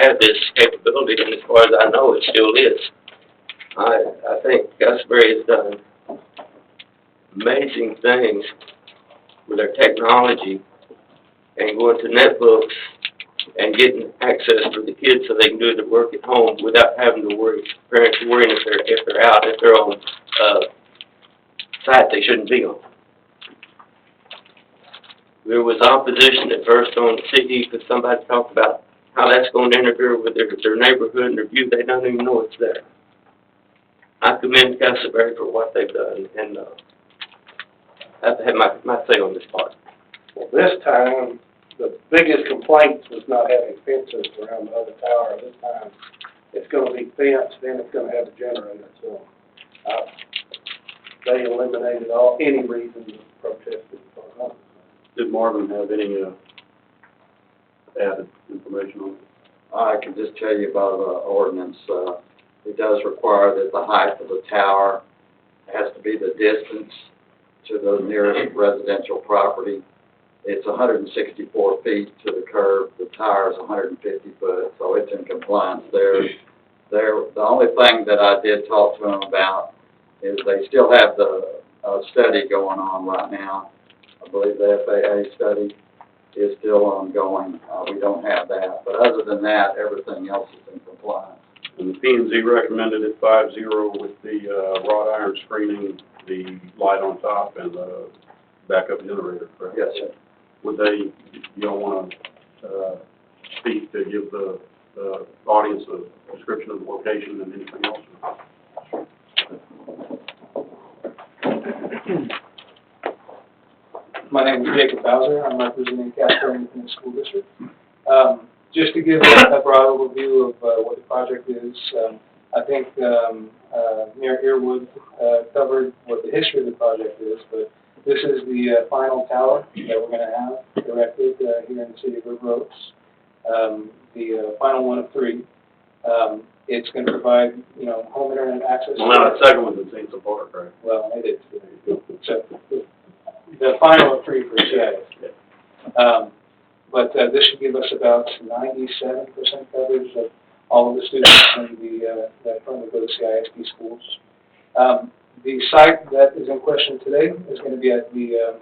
have this capability, and as far as I know, it still is. I think Gusbury has done amazing things with their technology and going to netbooks and getting access for the kids so they can do their work at home without having to worry, parents worrying if they're out, if they're on site they shouldn't be on. There was opposition at first on the CD because somebody talked about how that's going to interfere with their neighborhood and their view. They don't even know it's there. I commend Castleberry for what they've done, and I have to have my say on this part. Well, this time, the biggest complaint was not having fences around the other tower. This time, it's going to be fenced, then it's going to have a generator. So they eliminated any reason to protest it. Did Marvin have any added information on it? I can just tell you about the ordinance. It does require that the height of the tower has to be the distance to the nearest residential property. It's 164 feet to the curb. The tower is 150 foot, so it's in compliance there. The only thing that I did talk to them about is they still have the study going on right now. I believe the FAA study is still ongoing. We don't have that. But other than that, everything else is in compliance. And the P&Z recommended it 5-0 with the wrought iron screening, the light on top, and the backup generator, correct? Yes, sir. Would they, you don't want to speak to give the audience a description of the location and anything else? My name is Jacob Bowser. I'm representing Casper Independent School District. Just to give a broad overview of what the project is, I think Mayor Earwood covered what the history of the project is, but this is the final tower that we're going to have erected here in the city of River Oaks, the final one of 3. It's going to provide, home internet access. Well, now the second one's in St. Park, right? Well, it is. So the final of 3 for CIS. But this should give us about 97% coverage of all of the students that currently go to CISD schools. The site that is in question today is going to be at the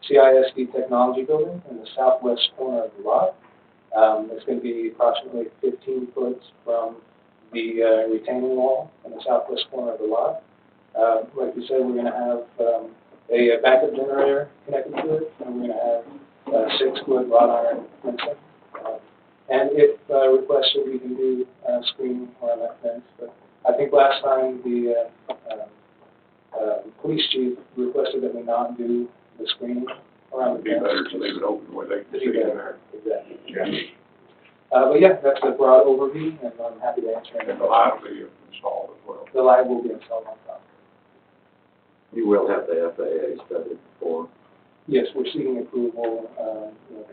CISD Technology Building in the southwest corner of the lot. It's going to be approximately 15 foot from the retaining wall in the southwest corner of the lot. Like you said, we're going to have a backup generator connected to it, and we're going to have 6-foot wrought iron fencing. And if requested, we can do screening around that fence. But I think last time the police chief requested that we not do the screening around the fence. It'd be better to leave it open where they can see in there. Exactly. Yeah. But yeah, that's a broad overview, and I'm happy to answer any. And the light will be installed as well. The light will be installed on top. You will have the FAA study before. Yes, we're seeking approval,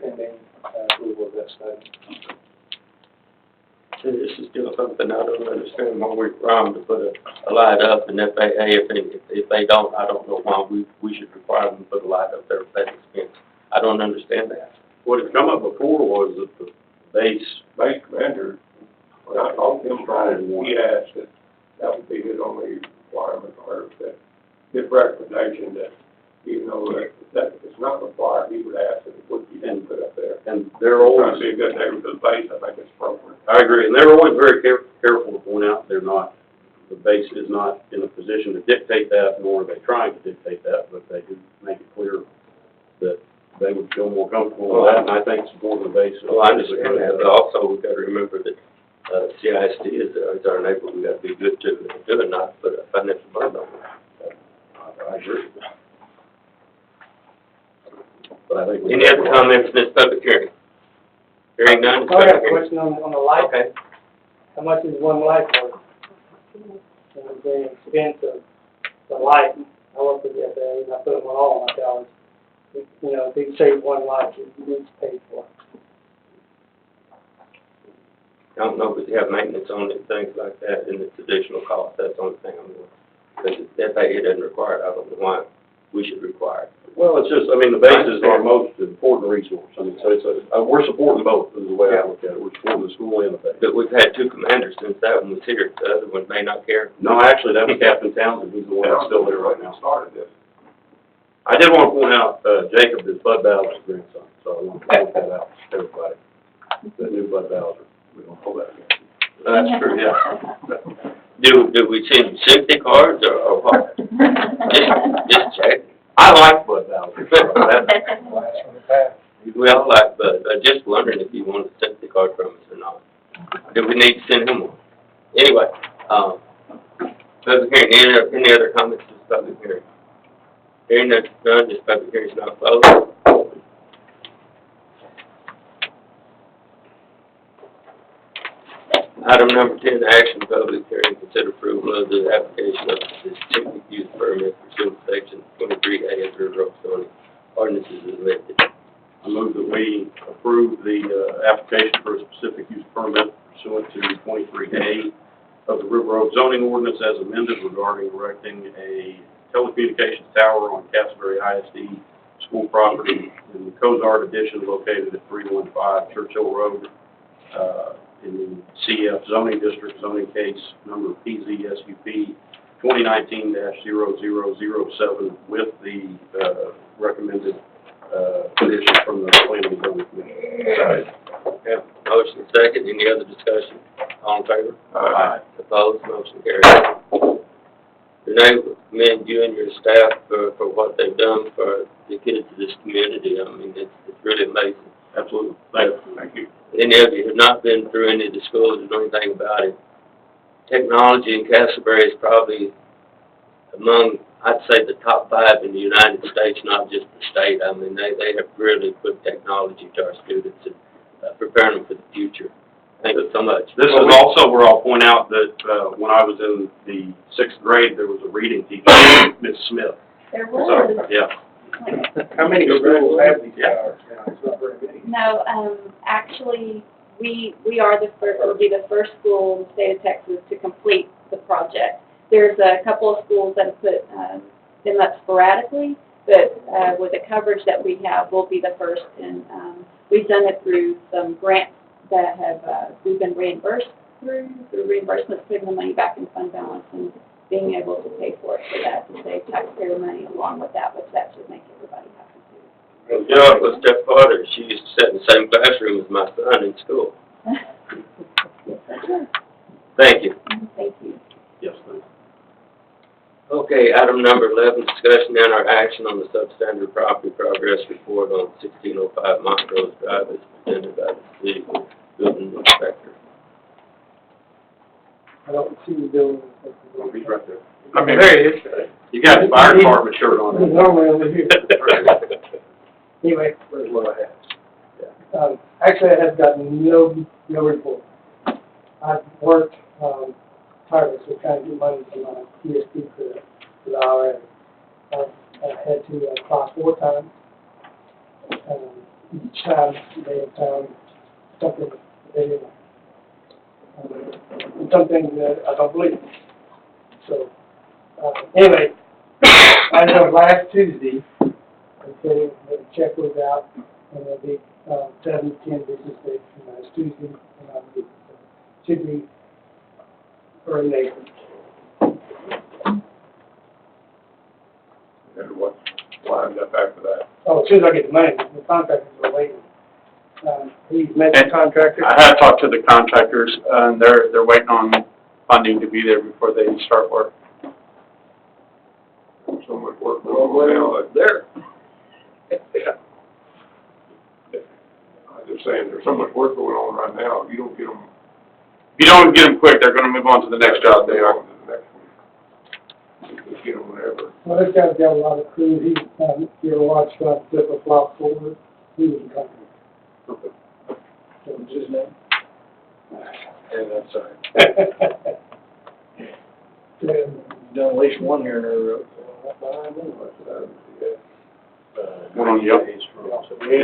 pending approval of that study. See, this is still something I don't understand why we're trying to put a light up, and FAA, if they don't, I don't know why we should require them to put a light up there at that expense. I don't understand that. What had come up before was that the base commander, when I talked to him, he asked that would be his only requirement, or that his recommendation that even though that it's not required, he would ask that it would be put up there. And they're always trying to be a good neighbor to the base. I think it's appropriate. I agree, and they're always very careful to point out the base is not in a position to dictate that, nor are they trying to dictate that, but they do make it clear that they would feel more comfortable with that, and I think supporting the base. Well, I understand that, but also we've got to remember that CISD is our neighbor. We've got to be good to it, not put a financial burden on it. I agree. But I think Any other comments in this public hearing? Hearing none. I got a question on the light. Okay. How much is one light for? And the expense of the light. I work with the FAA and I put them on all my towers. If you save one light, it needs paid for. I don't know if you have maintenance on it and things like that, and it's additional cost. That's the only thing I'm going. Because the FAA doesn't require it. I don't know why we should require it. Well, it's just, I mean, the base is our most important resource. I mean, so it's we're supporting both, is the way I look at it. We're supporting the school and the base. But we've had two commanders since that one was here, the other one may not care. No, actually, that was Captain Townsend, he's the one that's still there right now. Started this. I did want to point out, Jacob is Bud Bowser's grandson, so I want to point that out to everybody. The new Bud Bowser, we don't pull that again. That's true, yeah. Do we send sympathy cards or what? Just check. I like Bud Bowser. We all like Bud, I'm just wondering if you want a sympathy card from us or not. Do we need to send him one? Anyway, public hearing, any other comments to this public hearing? Hearing that's done, this public hearing is now closed. Item number 10, action public hearing, consider approval of the application of the certificate use permit pursuant to section 23A of the River Oaks zoning ordinances as amended. I move that we approve the application for a specific use permit pursuant to 23A of the River Oaks zoning ordinance as amended regarding erecting a telecommunications tower on Castleberry ISD school property in the Cozart addition located at 315 Churchill Road, in the CF zoning district, zoning case number PZSUP 2019-0007 with the recommended condition from the planning and zoning commission. Yeah, motion second, any other discussion? All in favor? Aye. Opposed, motion carries. Renee, commend you and your staff for what they've done for the kids of this community. I mean, it's really amazing. Absolutely. Thank you. Any of you who have not been through any of the schools or know anything about it, technology in Castleberry is probably among, I'd say, the top 5 in the United States, not just the state. I mean, they have really put technology to our students and preparing them for the future. Thank you so much. This is also where I'll point out that when I was in the 6th grade, there was a reading teacher, Miss Smith. There So, was. yeah. How many schools have these towers now? It's not very many. No, actually, we are the first, will be the first school in the state of Texas to complete the project. There's a couple of schools that have put them up sporadically, but with the coverage that we have, we'll be the first. And we've done it through some grants that have we've been reimbursed through reimbursements, putting the money back in fund balance and being able to pay for it, so that to save taxpayer money along with that, which that should make everybody happy too. You know, it was stepfather. She used to sit in the same classroom as my son in school. Thank you. Thank you. Yes, thank you. Okay, item number 11, discussion and our action on the substandard property progress report on 1605 Montrose Drive as presented by the city building inspector. I don't see the building. Oh, he's right there. I mean, There he is. You got his fire department shirt on. He's normally over here. Anyway, where's what I have? actually, I have gotten no report. I've worked, tirelessly trying to get money from my PSP for the IRS. I've had to apply 4 times. Each time they have found something they didn't like. Something that I don't believe. So, anyway, I know last Tuesday, they said the check was out, and it'll be 7 to 10 business days from last Tuesday, and I'll be, should be early next week. And what lined up after that? Oh, as soon as I get the money, the contractors are waiting. He's met the contractor. I have talked to the contractors, and they're waiting on funding to be there before they start work. So much work going on now there. I'm just saying, there's so much work going on right now, if you don't get them. If you don't get them quick, they're gonna move on to the next job they are. Just get them whenever. Well, this guy's got a lot of crew. He, you ever watch Flip a Flop Forward? He was a company. What's his name? Yeah, that's right. Done at least one here in our road. One on the up. Yes,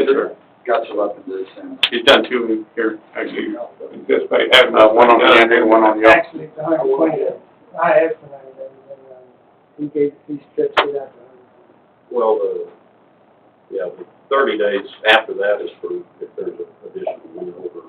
sir. Got you up in this end. He's done 2 here, actually. Anticipate having. One on the end and one on the up. Actually, it's 120. I asked him, and he stretched it out to Well, the 30 days after that is for if there's an additional wind over